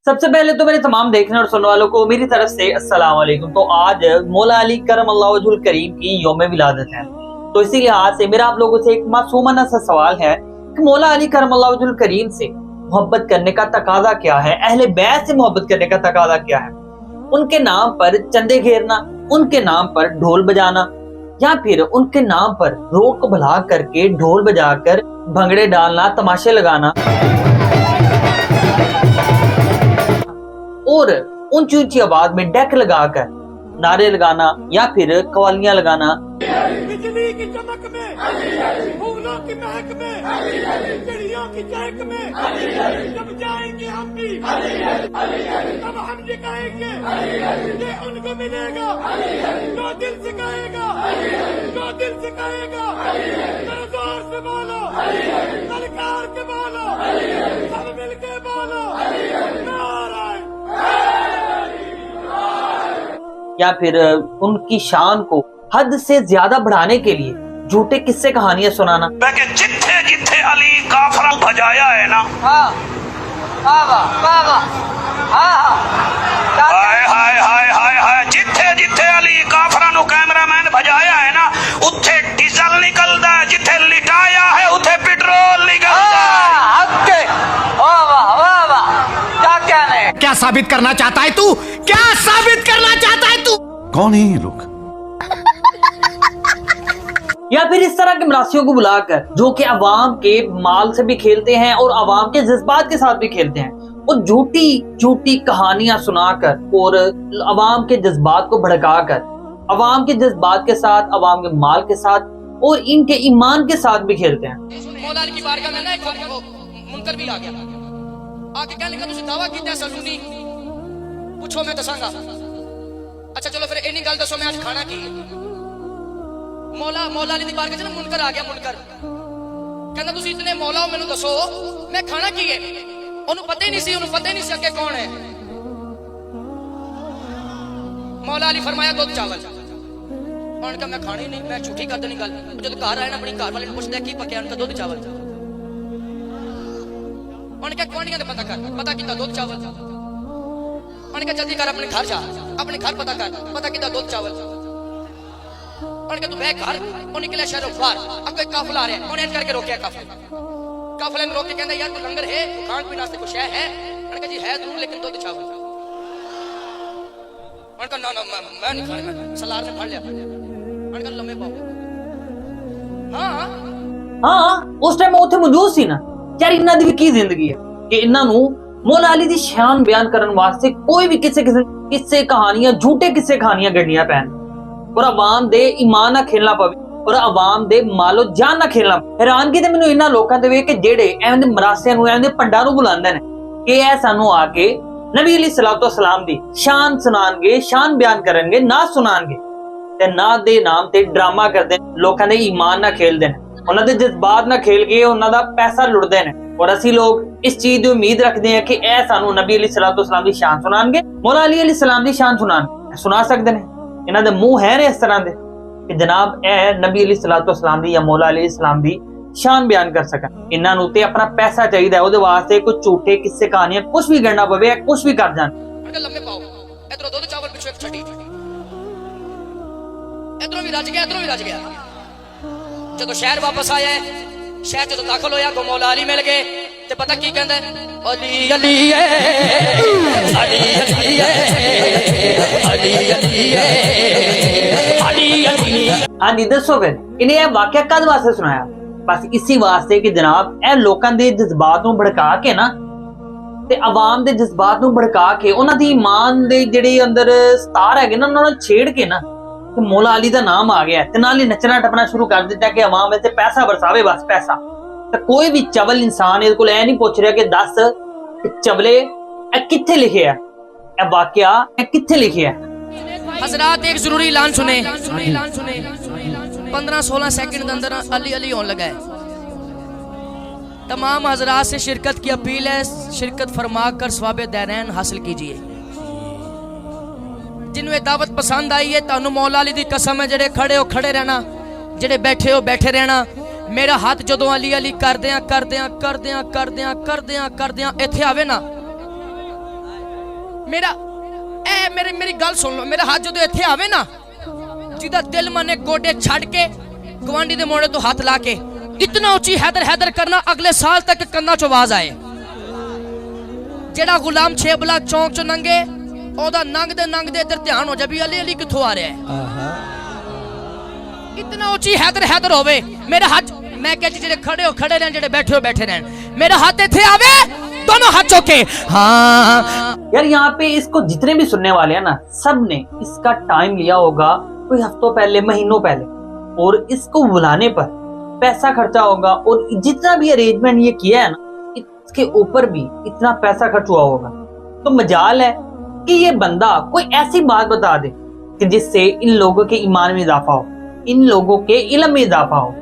सबसे पहले तो मेरे तमाम देखने और सुनने वालों को मेरी तरफ से अस्सलाम वालेकुम। तो आज मौला अली करमल्लाहु वजहुल करीम की यौम विलादत है, तो इसी लिहाज से मेरा आप लोगों से एक मासूमाना सा सवाल है कि मौला अली करमल्लाहु वजहुल करीम से मोहब्बत करने का तकाजा क्या है, अहले बैत से मोहब्बत करने का तकाजा क्या है। उनके नाम पर चंदे घेरना, उनके नाम पर ढोल बजाना, या फिर उनके नाम पर रोड को भला करके ढोल बजाकर भंगड़े डालना, तमाशे लगाना और ऊंची ऊंची आवाज में डेक लगाकर नारे लगाना या फिर कवालियां लगाना। बिजली की चमक में, फूलों की महक में, चिड़ियों की चहक में, जब जाएंगे हम भी तब हम ये कहेंगे ये उनको मिलेगा जो दिल से कहेगा, जो दिल से कहेगा। जरा जोर से बोलो, ललकार के बोलो, सब मिलके बोलो, नारायण। या फिर उनकी शान को हद से ज्यादा बढ़ाने के लिए झूठे किस्से कहानियां सुनाना। जिथे जिथे अली काफरा भजाया है ना, हाय हाय हाय हाय हाय, जिथे जिथे अली काफरा नु कैमरामैन भजाया है ना, उथे डीजल निकलदा है, जिथे लिटाया है उथे पेट्रोल निकलदा है। क्या कहना है? क्या साबित करना चाहता है तू? क्या साबित करना चाहता है तू? कौन है ये लोग? या फिर इस तरह के मरासियों को बुलाकर जो कि अवाम के माल से भी खेलते हैं और अवाम के जज्बात के साथ भी खेलते हैं, और झूठी झूठी कहानियां सुनाकर और अवाम के जज्बात को भड़काकर अवाम के जज्बात के साथ, अवाम के माल के साथ और इनके ईमान के साथ भी खेलते हैं। मौला अली की बारगाह में ना एक मुनकर भी आ गया, आके कहने लगा तुसी दावा कीता सल्लू नहीं पूछो मैं दसांगा। अच्छा चलो फिर इन्हीं गल दसो मैं आज खाना की है। मौला अली दी बारगाह च ना मुनकर आ गया। मुनकर कहंदा तुसी इतने मौला हो मैनू दसो मैं खाना की है। ओनू पता ही नहीं सी अगे कौन है। मौला अली फरमाया दूध चावल। उन्होंने कहा मैं खानी नहीं, मैं झूठी कर देनी गल। जब घर आए ना अपनी घर वाले पूछते की पकया, उनका दूध चावल। उन्होंने कहा गुआंढियां ने पता किया दूध चावल। उन्होंने कहा जल्दी कर अपने घर जा, अपने घर पता किया दूध चावल। उन्होंने कहा तू बह घर। वो निकला शहरों बाहर, अब कोई काफिला आ रहा है, उन्हें करके रोकिया। काफिले ने रोक के कहता यार कोई लंगर है, खान पीने वास्ते कुछ है? उन्होंने कहा जी है जरूर, लेकिन दूध चावल। उन्होंने कहा ना मैं नहीं खाने, मैं सलार ने फड़ लिया। उन्होंने कहा लम्बे पाओ। हाँ उस टाइम उत्थे मौजूद सी ना। यार इन्हां दी की जिंदगी है कि इन्हां नू मौला अली दी शान बयान करने वास्ते कोई भी किस्से कहानियां, झूठे किस्से कहानियां गढ़नियां पैन और अवाम दे ईमान ना खेलना पवे और अवाम दे मालो जान ना खेलना। हैरानगी ते मैनू इन्हां लोकां ते वेख के जेड़े एवें दे मरासियां नू, एवें दे पंडां नू बुलांदे ने कि ऐ सानू आके नबी अली सल्लल्लाहु अलैहि वसल्लम दी शान सुनानगे, शान बयान करनगे, ना सुनानगे ते ना दे नाम ते ड्रामा करदे, लोकां दे ईमान ना खेलदे ने, उन्हां दे जज्बात ना खेल के उन्हां दा पैसा लुटदे ने। और असी लोग इस चीज की उम्मीद रखते हैं कि ऐ सानू नबी अली सल्लल्लाहु अलैहि वसल्लम दी शान सुनानगे, मौला अली अलैहि सलाम दी शान सुना सकदे ने। इन्हां दे मुंह है ने इस तरह दे कि जनाब ऐ नबी अली सल्लल्लाहु अलैहि वसल्लम दी या मौला अली सलाम दी शान बयान कर सकन। इन्हां नू ते अपना पैसा चाहिए है, ओदे वास्ते कुछ झूठे किस्से कहानियां कुछ भी गढ़ना पवे, कुछ भी कर जान। लम्बे पाओ इधरों दूध चावल पिछे छटी, इधरों भी रज गया। जदों शहर वापस आया, शहर जदों दाखिल होया को मौला अली मिल गए ते पता की कहंदा अली अली है, अली अली है, अली अली है, अली अली। हाँ जी दसो फिर इन्हें यह वाकया कद वास्ते सुनाया? बस इसी वास्ते कि जनाब ए लोकां दे जज्बात नू भड़का के ना ते अवाम दे जज्बात नू भड़का के उन्हां दी ईमान दे जेड़े अंदर स्तार है ना, उन्हां नू छेड़ के ना कि मौला अली दा नाम आ गया ते नाल ही नचना टपना शुरू कर दिता कि अवाम इत्थे पैसा बरसावे, बस पैसा। तो कोई भी चवल इंसान इहदे कोल ऐ नहीं पूछ रहा कि दस चवले ए कित्थे लिखे है, ए वाकया ए कित्थे लिखे है। हजरात एक जरूरी ऐलान सुने। 15-16 सेकंड के अंदर अली अली होने लगा है। तमाम हजरात से शिरकत की अपील है, शिरकत फरमा कर सवाब दैरैन हासिल कीजिए। जिन्होंने दावत पसंद आई है, तानू मौला अली दी कसम है, जेड़े खड़े हो खड़े रहना, जेड़े बैठे हो बैठे रहना। मेरा हाथ जदों अली अली करदियां इत्थे आवे ना, मेरा मेरी गल सुन लो, मेरा हाथ जो इत्थे आवे ना, जिदा दिल मने गोडे छड़ के गवांडी दे मोड़े तो हाथ ला के इतना ऊंची हैदर हैदर करना अगले साल तक कन्ना चो आवाज आए। जेड़ा गुलाम छेबला चौक चो नंगे ओदा नंगदे इधर ध्यान हो जाए अली अली किथों आ रहा है। इतना ऊंची हैदर हैदर होवे मेरा हाथ, मैं कह जेड़े खड़े हो खड़े रहन, जेड़े बैठे हो बैठे रहन, मेरा हाथ इत्थे आवे दोनों हाथ चौके। हाँ यार यहाँ पे इसको जितने भी सुनने वाले हैं ना, सब ने इसका टाइम लिया होगा कोई हफ्तों पहले, महीनों पहले, और इसको बुलाने पर पैसा खर्चा होगा, और जितना भी अरेंजमेंट ये किया है ना, इसके ऊपर भी इतना पैसा खर्च हुआ होगा। तो मजाल है कि ये बंदा कोई ऐसी बात बता दे कि जिससे इन लोगों के ईमान में इजाफा हो, इन लोगों के इल्म में इजाफा हो।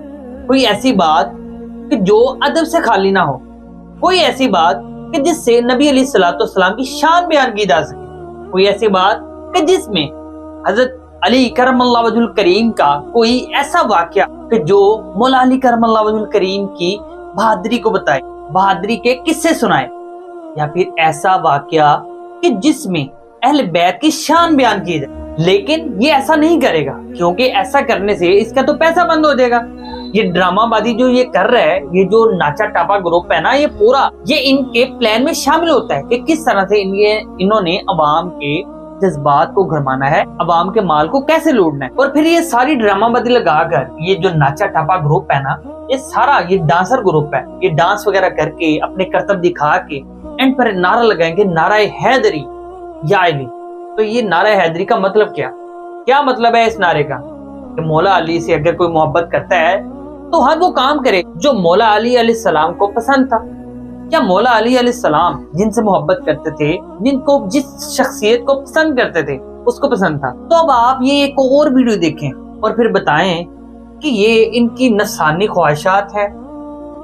कोई ऐसी बात कि जो अदब से खाली ना हो, कोई ऐसी बात कि जिससे नबी अलैहिस्सलाम की शान बयान की जा सके, कोई ऐसी बात कि जिसमें हजरत अली करमल्लाहु वजहुल करीम का कोई ऐसा वाकया कि जो मौला अली करमल्लाहु वजहुल करीम की बहादुरी को बताए, बहादुरी के किस्से सुनाए, या फिर ऐसा वाकया कि जिसमें अहले बैत की शान बयान की जाए। लेकिन ये ऐसा नहीं करेगा, क्योंकि ऐसा करने से इसका तो पैसा बंद हो जाएगा। ये ड्रामाबाजी जो ये कर रहा है, ये जो नाचा टापा ग्रुप है ना, ये पूरा ये इनके प्लान में शामिल होता है कि किस तरह से इन्होंने अवाम के जज्बात को घरमाना है, अवाम के माल को कैसे लूटना है। और फिर ये सारी ड्रामाबाजी लगाकर ये जो नाचा टापा ग्रुप है ना, ये सारा ये डांसर ग्रुप है, ये डांस वगैरह करके अपने करतब दिखा के एंड पर नारा लगाएंगे, नारा हैदरी या अली। तो ये नारा हैदरी का मतलब क्या मतलब है इस नारे का? कि मौला अली से अगर कोई मोहब्बत करता है तो हर वो काम करे जो मौला अली अलैहिस्सलाम को पसंद था। क्या मौला अली अलैहिस्सलाम जिनसे मोहब्बत करते थे, जिनको जिस शख्सियत को पसंद करते थे, उसको पसंद था? तो अब आप ये एक और वीडियो देखें और फिर बताएं कि ये इनकी नफसानी ख्वाहिशात है,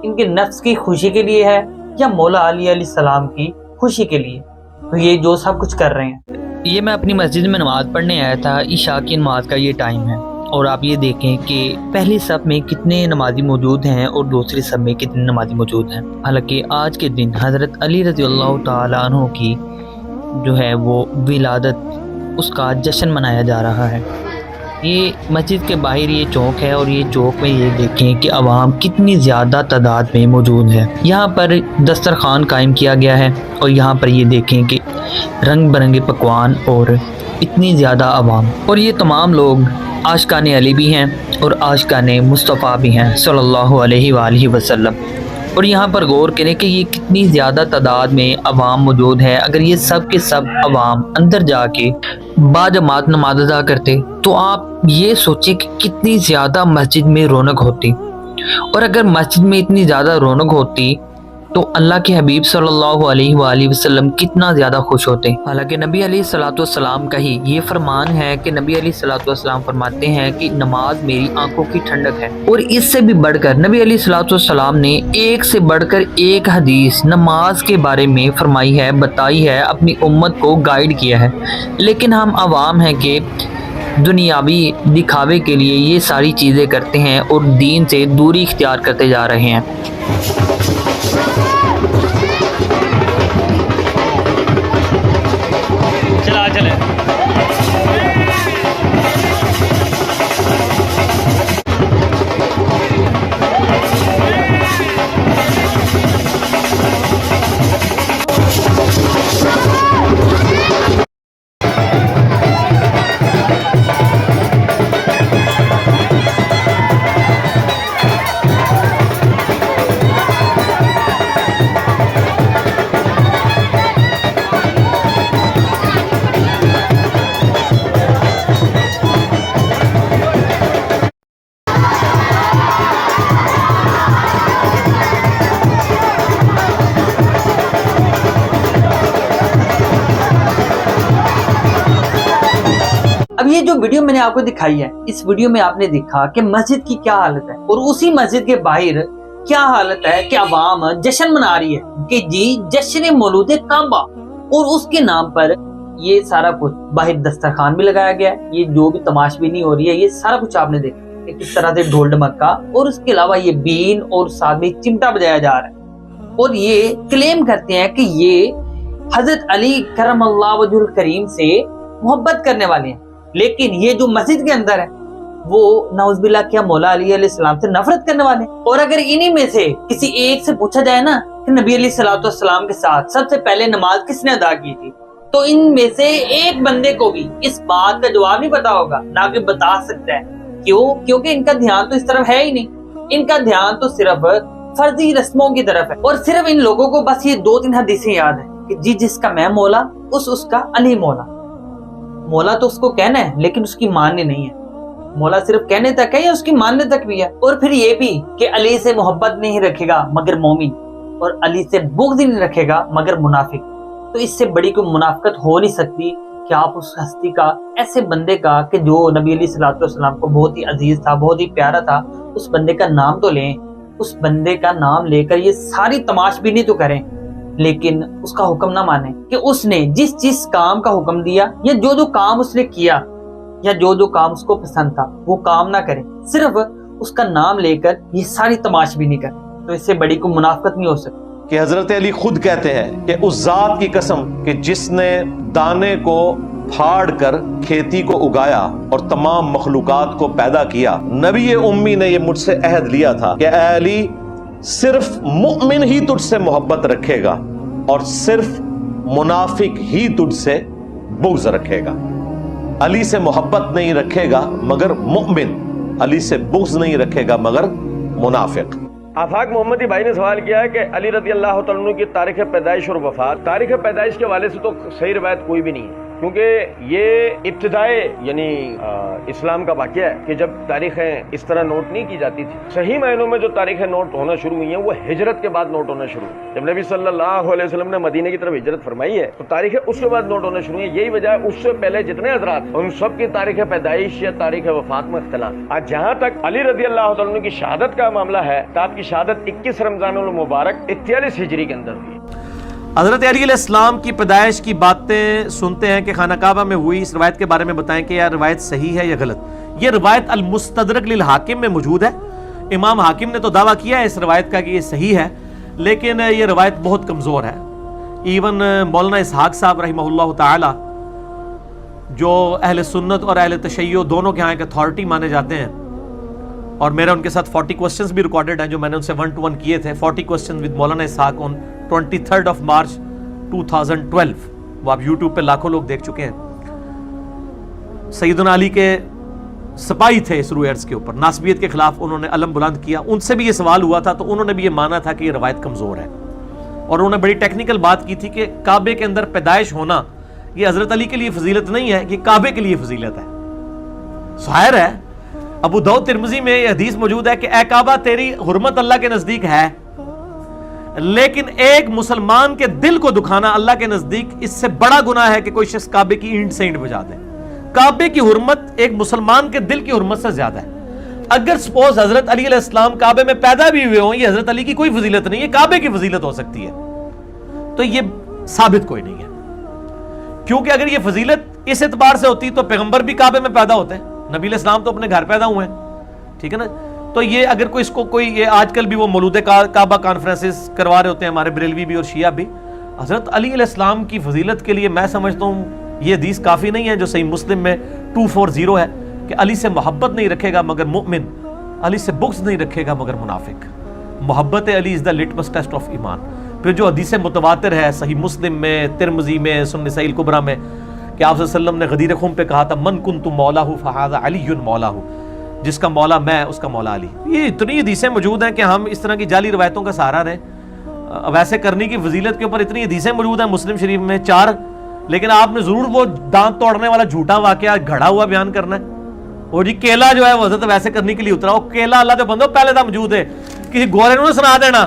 इनके नफ्स की खुशी के लिए है, या मौला अली अलैहिस्सलाम की खुशी के लिए। तो ये जो सब कुछ कर रहे हैं, ये मैं अपनी मस्जिद में नमाज पढ़ने आया था, इशा की नमाज का ये टाइम है, और आप ये देखें कि पहली सफ में कितने नमाजी मौजूद हैं और दूसरी सफ में कितने नमाजी मौजूद हैं। हालांकि आज के दिन हज़रत अली रज़ियल्लाहु ताला अन्हु की जो है वो विलादत, उसका जश्न मनाया जा रहा है। ये मस्जिद के बाहर ये चौक है, और ये चौक में ये देखें कि अवाम कितनी ज़्यादा तादाद में मौजूद है। यहाँ पर दस्तरखान कायम किया गया है, और यहाँ पर ये देखें कि रंग बिरंगे पकवान और इतनी ज़्यादा अवाम, और ये तमाम लोग आशिकाने अली भी हैं और आशिकाने मुस्तफ़ा भी हैं सल्लल्लाहु अलैहि वसल्लम। और यहाँ पर गौर करें कि ये कितनी ज़्यादा तादाद में अवाम मौजूद है। अगर ये सब के सब अवाम अंदर जाके बाजमात नमाज अदा करते तो आप ये सोचें कि कितनी ज़्यादा मस्जिद में रौनक होती। और अगर मस्जिद में इतनी ज़्यादा रौनक होती तो अल्लाह के हबीब सल्लल्लाहु अलैहि वसल्लम कितना ज़्यादा खुश होते। हालांकि नबी अलैहिस्सलाम का ही ये फरमान है कि नबी अलैहिस्सलाम फरमाते हैं कि नमाज मेरी आंखों की ठंडक है। और इससे भी बढ़कर नबी अलैहिस्सलाम ने एक से बढ़कर एक हदीस नमाज के बारे में फरमाई है, बताई है, अपनी उम्मत को गाइड किया है। लेकिन हम आवाम हैं कि दुनियावी दिखावे के लिए ये सारी चीज़ें करते हैं और दीन से दूरी इख्तियार करते जा रहे हैं। अब ये जो वीडियो मैंने आपको दिखाई है, इस वीडियो में आपने देखा कि मस्जिद की क्या हालत है, और उसी मस्जिद के बाहर क्या हालत है कि अवाम जश्न मना रही है कि जी जश्न मौलूद काबा, और उसके नाम पर ये सारा कुछ बाहर दस्तरखान भी लगाया गया है। ये जो भी तमाशबीनी हो रही है, ये सारा कुछ आपने देखा कि किस तरह से ढोल ढमक्का, और उसके अलावा ये बीन और साथ में चिमटा बजाया जा रहा है। और ये क्लेम करते हैं कि ये हजरत अली करमल्लाहु वजहुल करीम से मोहब्बत करने वाले हैं, लेकिन ये जो मस्जिद के अंदर है वो नौज़बिल्लाह क्या मौला अली अलैहिस्सलाम से नफरत करने वाले हैं। और अगर इन्हीं में से किसी एक से पूछा जाए ना कि नबी अलैहिस्सलाम के साथ सबसे पहले नमाज किसने अदा की थी, तो इनमें से एक बंदे को भी इस बात का जवाब नहीं पता होगा, ना कि बता सकता है। क्यों? क्योंकि इनका ध्यान तो इस तरफ है ही नहीं, इनका ध्यान तो सिर्फ फर्जी रस्मों की तरफ है। और सिर्फ इन लोगों को बस ये 2-3 हदीसें याद है कि जी जिसका मैं मौला उसका अली मौला। मौला तो उसको कहना है लेकिन उसकी माननी नहीं है। मौला सिर्फ कहने तक है या उसकी मानने तक भी है। और फिर ये भी कि अली से मोहब्बत नहीं रखेगा मगर मोमिन, और अली से बुग़्ज़ नहीं रखेगा मगर मुनाफिक। तो इससे बड़ी कोई मुनाफिकत हो नहीं सकती कि आप उस हस्ती का, ऐसे बंदे का कि जो नबी अलैहिस्सलाम को बहुत ही अजीज था, बहुत ही प्यारा था, उस बंदे का नाम तो लें। उस बंदे का नाम लेकर ये सारी तमाशबीनी तो करें, लेकिन उसका हुक्म ना माने कि उसने जिस जिस काम का हुक्म दिया या जो जो काम उसने किया या जो जो काम उसको पसंद था वो काम ना करें, सिर्फ उसका नाम लेकर ये सारी तमाशबीनी करें। तो इससे बड़ी कोई मुनाफिकत नहीं हो सकती। कि हजरत अली खुद कहते हैं कि उस जात की कसम कि जिसने दाने को फाड़ कर खेती को उगाया और तमाम मखलूकात को पैदा किया, नबी उम्मी ने ये मुझसे अहद लिया था कि ऐ अली सिर्फ मुमिन ही तुझसे मोहब्बत रखेगा और सिर्फ मुनाफिक ही तुझसे बुग़्ज़ रखेगा। अली से मोहब्बत नहीं रखेगा मगर मुमिन, अली से बुग़्ज़ नहीं रखेगा मगर मुनाफिक। आफाक मोहम्मदी भाई ने सवाल किया है कि अली रज़ी अल्लाह तआला अन्हु की तारीख पैदाइश और वफात, तारीख पैदाइश के हवाले से तो सही रवायत कोई भी नहीं है, क्योंकि ये इब्तिदाए यानी इस्लाम का वाक़या है कि जब तारीखें इस तरह नोट नहीं की जाती थी। सही मायनों में जो तारीखें नोट होना शुरू हुई हैं वो हिजरत के बाद नोट होना शुरू हुई। जब नबी सल्लल्लाहु अलैहि वसल्लम ने मदीने की तरफ हिजरत फरमाई है तो तारीखें उसके बाद नोट होना शुरू हुई। यही वजह है उससे पहले जितने हजरात उन सब की तारीख पैदाइश या तारीख वफात में इख्तिलाफ। आज जहाँ तक अली रज़ी अल्लाह तआला अन्हु की शहादत का मामला है तो आपकी शहादत 21 रमज़ानुल मुबारक 41 हिजरी के अंदर हुई। हज़रत अली अलैहिस्सलाम की पैदाइश की बातें सुनते हैं कि खाना काबा में हुई। इस रवायत के बारे में बताएं कि यह रवायत सही है या गलत। यह रवायत अल मुस्तदरक लिल हाकिम में मौजूद है। इमाम हाकिम ने तो दावा किया है इस रवायत का कि ये सही है, लेकिन यह रवायत बहुत कमज़ोर है। इवन मौलाना इसहाक साहब रहमहुल्लाह ताला जो अहले सुन्नत और अहले तशय्यो दोनों के यहाँ एक अथॉरिटी माने जाते हैं, और मेरे उनके साथ 40 क्वेश्चंस भी रिकॉर्डेड हैं जो मैंने उनसे 1-to-1 किए थे। 40 question with Maulana Ishaq on 23 मार्च 2012। वो आप यूट्यूब पे लाखों लोग देख चुके हैं। सैयदना अली के सिपाही थे इस रूयर्स के ऊपर, नासबियत के खिलाफ उन्होंने अलम बुलंद किया। उनसे भी ये सवाल हुआ था तो उन्होंने भी ये माना था कि ये रवायत कमजोर है, और उन्होंने बड़ी टेक्निकल बात की थी कि काबे के अंदर पैदाइश होना ये हजरत अली के लिए फजीलत नहीं है, कि काबे के लिए फजीलत है। जाहिर है अबू दाऊद तिरमिज़ी में यह हदीस मौजूद है कि ए काबा तेरी हुर्मत अल्लाह के नजदीक है, लेकिन एक मुसलमान के दिल को दुखाना अल्लाह के नजदीक इससे बड़ा गुनाह है कि कोई शख्स काबे की ईंट से ईंट बजा दे। काबे की हुर्मत एक मुसलमान के दिल की हुर्मत से ज्यादा है। अगर सपोज हजरत अली अलैहिस्सलाम काबे में पैदा भी हुए हों, ये हजरत अली की कोई फजीलत नहीं है, काबे की फजीलत हो सकती है, तो ये साबित कोई नहीं है। क्योंकि अगर ये फजीलत इस एतबार से होती तो पैगंबर भी काबे में पैदा होते हैं, नबी अलैहिस्सलाम तो अपने घर पैदा हुए हैं, ठीक है ना। तो ये अगर कोई इसको कोई ये आजकल भी वो मौलूद काबा कॉन्फ्रेंसेस करवा रहे होते हैं हमारे बरेलवी भी और शिया भी, हजरत अली अलैहिस्सलाम की फजीलत के लिए मैं समझता हूँ ये हदीस काफ़ी नहीं है जो सही मुस्लिम में 240 है कि अली से मोहब्बत नहीं रखेगा मगर मुमिन, अली से बुग़्ज़ नहीं रखेगा मगर मुनाफिक। मोहब्बत Ali is the litmus test of ईमान। फिर जो हदीस मुतवातिर है सही मुस्लिम में, तिरमिज़ी में, सुन्नन नसाई कुबरा में कि आप सल्लल्लाहु अलैहि वसल्लम ने गदीर खुम पे कहा था मन कुन्तु मौलाहु फहाज़ा अलीयुन मौलाहु, जिसका मौला मैं उसका मौला अली। ये इतनी हदीसें मौजूद हैं कि हम इस तरह की जाली रवायतों का सहारा रहें। वैसे करने की फजीलत के ऊपर इतनी हदीसें मौजूद हैं मुस्लिम शरीफ में 4, लेकिन आपने जरूर वो दांत तोड़ने वाला झूठा वाकया घड़ा हुआ बयान करना है। और जी केला जो है वो हजरत वैसे करने के लिए उतरा, वो केला अल्लाह के बंदो पहले था मौजूद है, किसी गोरे ने सुना देना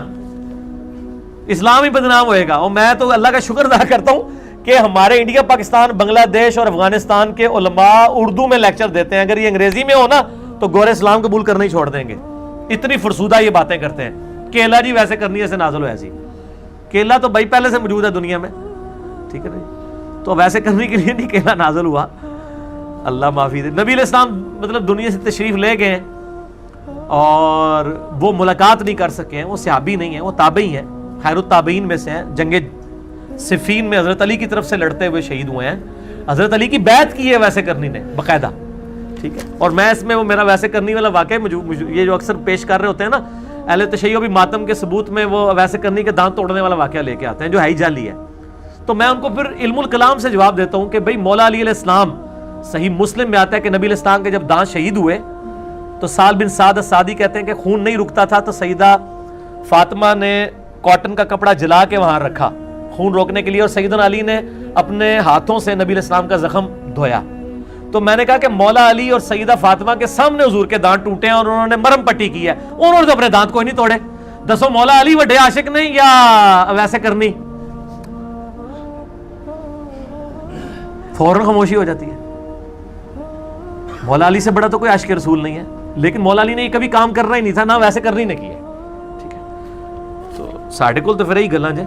इस्लाम ही बदनाम होएगा। और मैं तो अल्लाह का शुक्र अदा करता हूँ कि हमारे इंडिया, पाकिस्तान, बांग्लादेश और अफगानिस्तान के उलमा उर्दू में लेक्चर देते हैं। अगर ये अंग्रेजी में हो ना तो गोरे इस्लाम कबूल करना ही छोड़ देंगे, इतनी फरसूदा ये बातें करते हैं। केला जी वैसे करनी है ऐसे नाज़िल हो ऐसी, केला तो भाई पहले से मौजूद है दुनिया में, ठीक है ना, तो वैसे करने के लिए नहीं केला नाज़िल हुआ, अल्लाह माफ़ी दे। नबी अलैहिस्सलाम मतलब दुनिया से तशरीफ ले गए और वो मुलाकात नहीं कर सके हैं, वो सहाबी नहीं है, वो ताबई हैं, खैरुत ताबईन में से हैं, जंगे सिफीन में हजरत अली की तरफ से लड़ते हुए शहीद हुए हैं। हजरत अली की बैत की है वैसे करनी ने बाकायदा, ठीक है। और मैं इसमें वो मेरा वैसे करनी वाला वाकया ये जो अक्सर पेश कर रहे होते हैं ना अहले तशय्युअ भी मातम के सबूत में वो वैसे करनी के दांत तोड़ने वाला वाकया लेके आते हैं जो है ही जाली है। तो मैं उनको फिर इल्मुल कलाम से जवाब देता हूं कि भाई मौला अली अलैहिस्सलाम, सही मुस्लिम में आता है कि नबी अलैहिस्सलाम के जब दांत शहीद हुए तो साल बिन साद सादी कहते हैं कि खून नहीं रुकता था, तो सईदा फातिमा ने कॉटन का कपड़ा जला के वहां रखा खून रोकने के लिए, और सैयदना अली ने अपने हाथों से नबी अलैहिस्सलाम का जख्म धोया। तो मैंने कहा कि मौला अली और सईदा फातिमा के सामने हुजूर के दांत टूटे हैं और उन्होंने मरहम पट्टी की है, उन्होंने तो अपने दांत कोई नहीं तोड़े। दसो मौला अली वड्डे आशिक नहीं या वैसे करनी? फौरन खामोशी हो जाती है। मौला अली से बड़ा तो कोई आशिक रसूल नहीं है, लेकिन मौला अली ने ये कभी काम करना ही नहीं था, ना वैसे करनी ने किया, ठीक है। तो साढ़े कोल तो फिर यही गल्लां जे